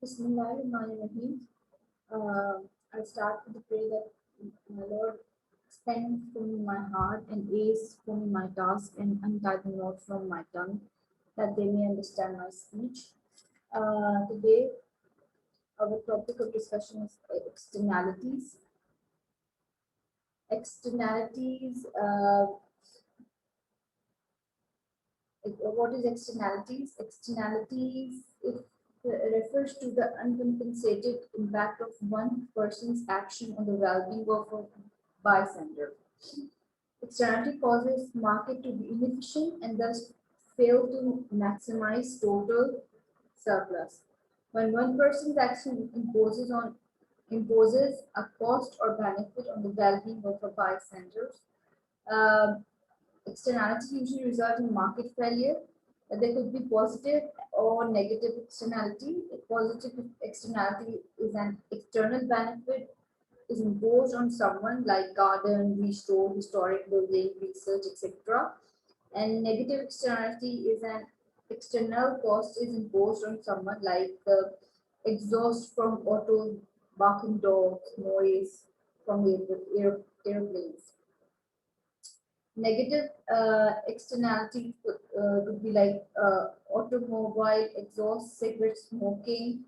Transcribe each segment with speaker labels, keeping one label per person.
Speaker 1: Bismillahirrahmanirrahim. I start with the prayer that my Lord spend from me my heart and ease from me my task and untie the knot from my tongue that they may understand my speech. Today, our topic of discussion is externalities. Externalities. What is externalities? Externalities it refers to the uncompensated impact of one person's action on the well-being of a bystander. Externality causes market to be inefficient and thus fail to maximize total surplus. When one person's action imposes a cost or benefit on the well-being of a bystander, uh, externalities usually result in market failure. There could be positive or negative externality. A positive externality is an external benefit is imposed on someone like garden, restore, historic building, research, etc. And negative externality is an external cost is imposed on someone like exhaust from autos, barking dogs, noise from airplanes. Negative externalities could be like automobile exhaust, cigarette smoking,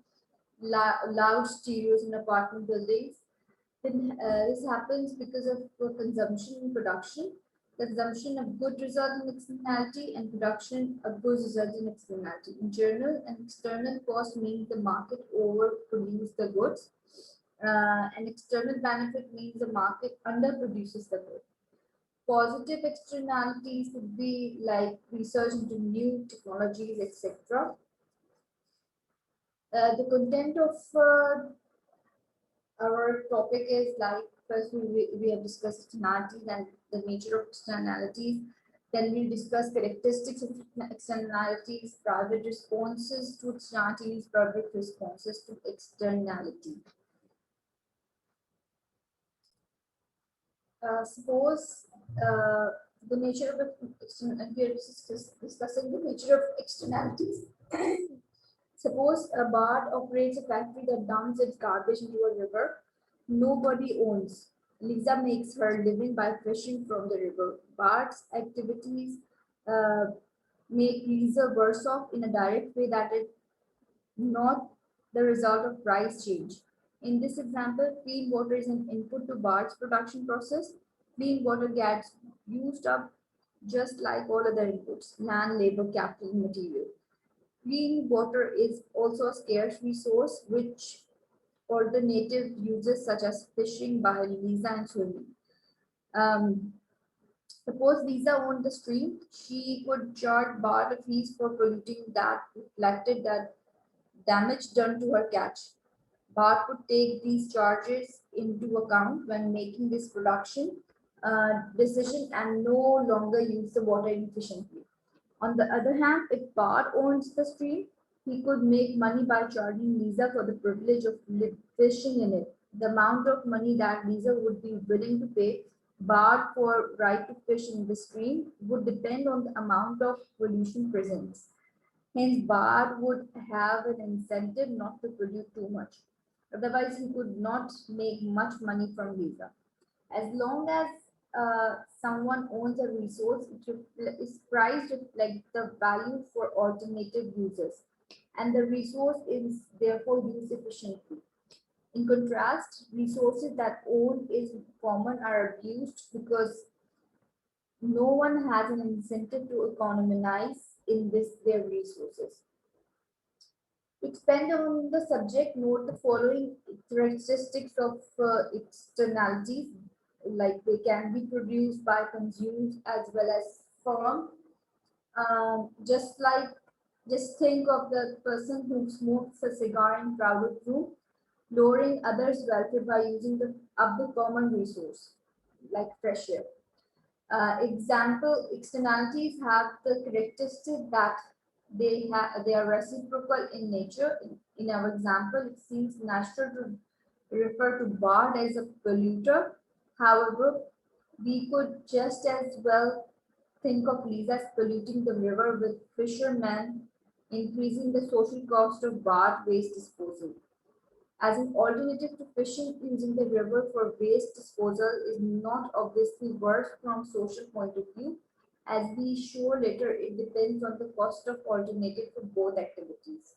Speaker 1: loud stereos in apartment buildings. Then this happens because of consumption and production. Consumption of good result in externality and production of goods result in externality. In general, an external cost means the market overproduces the goods. An external benefit means the market underproduces the goods. Positive externalities could be like research into new technologies, etc. The content of our topic is like first we have discussed externalities and the nature of externalities. Then we discuss characteristics of externalities, private responses to externalities, public responses to externality. Suppose the nature of we are discussing the nature of externalities. Suppose a bard operates a factory that dumps its garbage into a river nobody owns. Lisa makes her living by fishing from the river. Bard's activities uh, make Lisa worse off in a direct way that is not the result of price change. In this example, clean water is an input to Bard's production process. Clean water gets used up just like all other inputs, land, labor, capital, material. Clean water is also a scarce resource which alternative uses such as fishing, biodiesel, and swimming. Um, Suppose Lisa owned the stream, she could charge Bart a fees for polluting that reflected that damage done to her catch. Bart would take these charges into account when making this production decision and no longer use the water efficiently. On the other hand, if Bart owns the stream, he could make money by charging Lisa for the privilege of fishing in it. The amount of money that Lisa would be willing to pay Bart for right to fish in the stream would depend on the amount of pollution present. Hence, Bart would have an incentive not to pollute too much. Otherwise, he could not make much money from Lisa. As long as someone owns a resource, it is priced reflect the value for alternative users, and the resource is therefore used efficiently. In contrast, resources that own is common are abused because no one has an incentive to economize in their resources. To expand on the subject, note the following characteristics of externalities, like they can be produced by consumers as well as firm. Just think of the person who smokes a cigar in crowded room, lowering others' welfare by using up the common resource, like fresh air. Example externalities have the characteristic that they are reciprocal in nature. In our example, it seems natural to refer to Bard as a polluter. However, we could just as well think of Lisa as polluting the river with fishermen increasing the social cost of barge waste disposal. As an alternative to fishing, using the river for waste disposal is not obviously worse from social point of view. As we show later, it depends on the cost of alternative for both activities.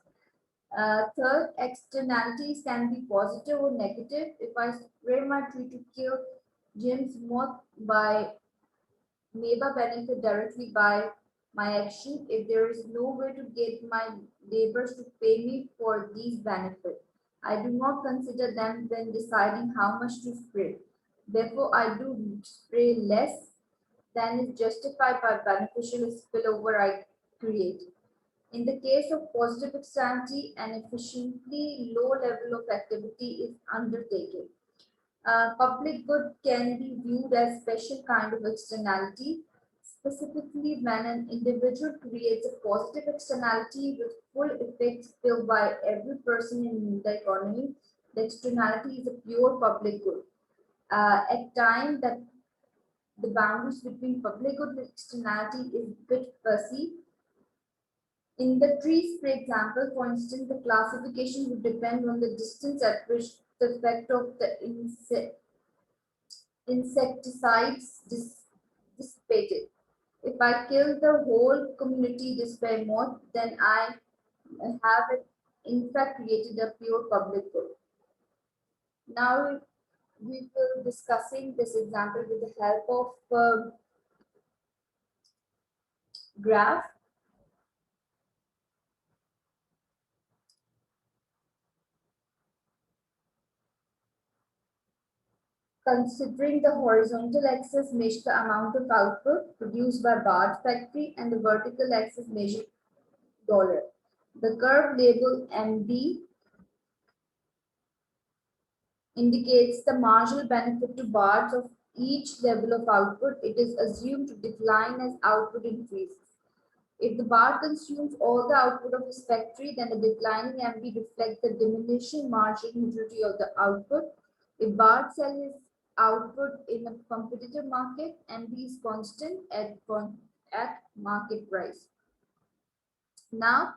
Speaker 1: Third, externalities can be positive or negative. If I spray my tree to kill Jim's moth by neighbor benefit directly by my action if there is no way to get my neighbors to pay me for these benefits. I do not consider them when deciding how much to spray. Therefore, I do spray less than is justified by beneficial spillover I create. In the case of positive externality, an efficiently low level of activity is undertaken. Public good can be viewed as special kind of externality, specifically when an individual creates a positive externality with full effects felt by every person in the economy. The externality is a pure public good. At times that the boundaries between public good and externality is a bit fuzzy. In the trees, for example, for instance, the classification would depend on the distance at which the effect of the insecticides dissipated. If I kill the whole community just by moth, then I have in fact created a pure public good. Now we will discussing this example with the help of graph. Considering the horizontal axis measures the amount of output produced by barge factory and the vertical axis measures dollar. The curve labeled MB indicates the marginal benefit to barge of each level of output. It is assumed to decline as output increases. If the barge consumes all the output of his factory, then the declining MB reflects the diminishing marginal utility of the output. If barge sells his output in a competitive market, MB is constant at market price. Now,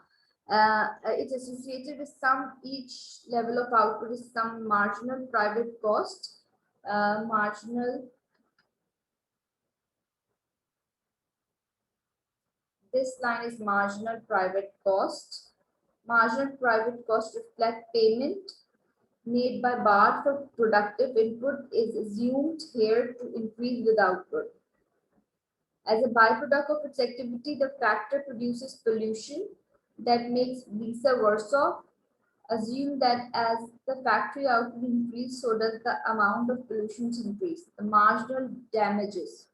Speaker 1: it's associated with some, each level of output is some marginal private cost, this line is marginal private cost. Marginal private cost reflect payment made by barge for productive input is assumed here to increase with output. As a byproduct of its activity, the factor produces pollution that makes vice versa. Assume that as the factory output increases, so does the amount of pollution increase. The marginal damages.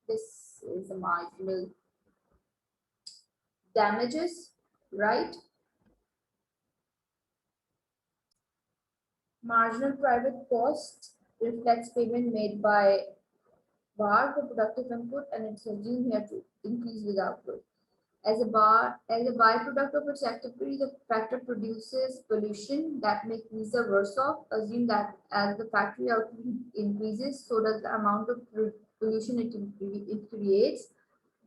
Speaker 1: This is the marginal damages, right? Marginal private cost reflects payment made by bar for productive input and it's assumed here to increase with output. As a byproduct of its activity, the factor produces pollution that makes vice versa. Assume that as the factory output increases, so does the amount of pollution it creates.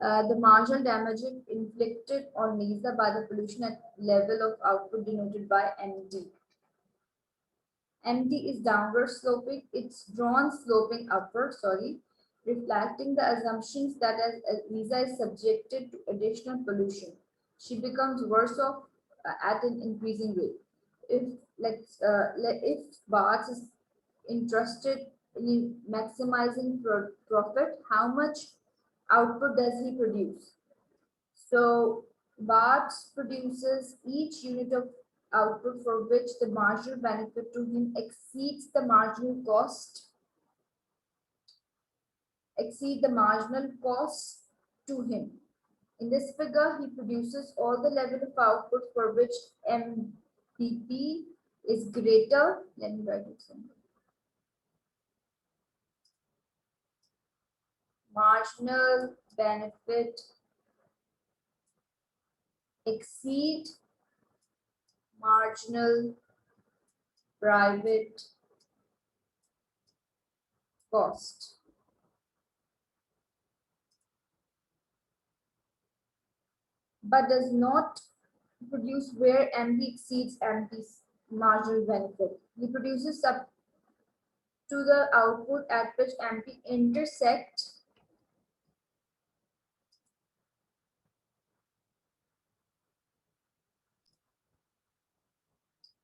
Speaker 1: The marginal damage inflicted on NISA by the pollution at level of output denoted by MD. MD is downward sloping, it's drawn sloping upward, reflecting the assumptions that as NISA is subjected to additional pollution, she becomes worse off at an increasing rate. If Bart's is interested in maximizing profit, how much output does he produce? So Bart's produces each unit of output for which the marginal benefit to him exceeds the marginal cost to him. In this figure, he produces all the level of output for which MPP is greater. Let me write it somewhere. Marginal benefit exceed marginal private cost. but does not produce where MB exceeds MP's marginal benefit. He produces up to the output at which MP intersects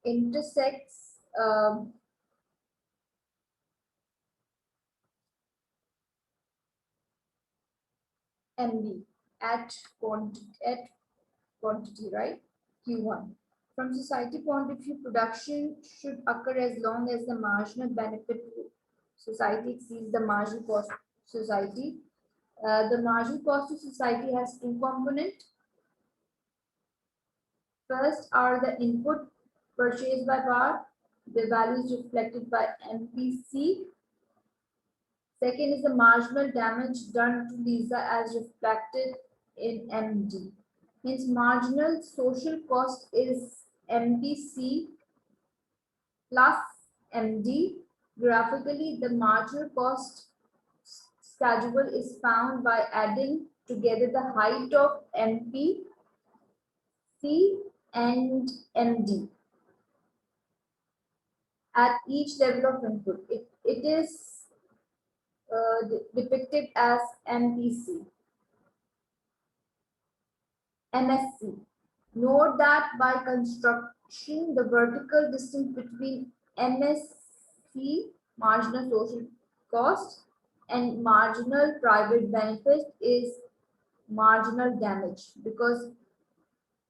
Speaker 1: MB at quantity, right? Q1. From society point of view, production should occur as long as the marginal benefit to society exceeds the marginal cost to society. The marginal cost to society has two components. First are the input purchased by power, the values reflected by MPC. Second is the marginal damage done to Lisa as reflected in MD. Hence, marginal social cost is MPC plus MD. Graphically, the marginal cost schedule is found by adding together the height of MP, C, and MD at each level of input. It is depicted as MPC. MSC. Note that by construction, the vertical distance between MSC, marginal social cost, and marginal private benefit is marginal damage, because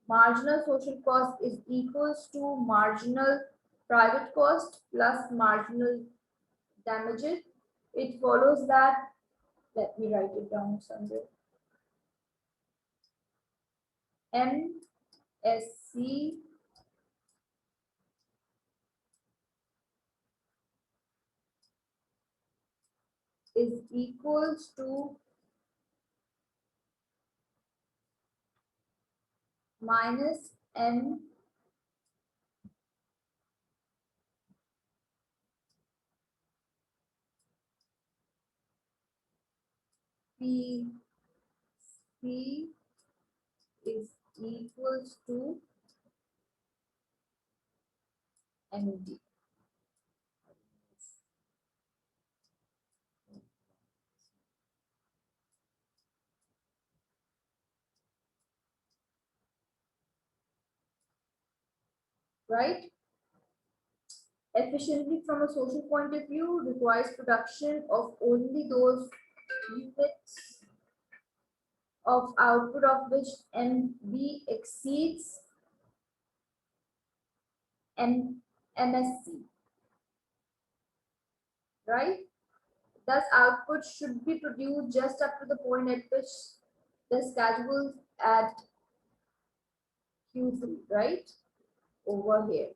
Speaker 1: marginal social cost is equals to marginal private cost plus marginal damages. It follows that, let me write it down somewhere. MSC is equals to minus M P C is equals to MD. Right? Efficiently from a social point of view requires production of only those units of output of which MB exceeds MSC. Right? Thus, output should be produced just up to the point at which the schedule at Q3, right? Over here.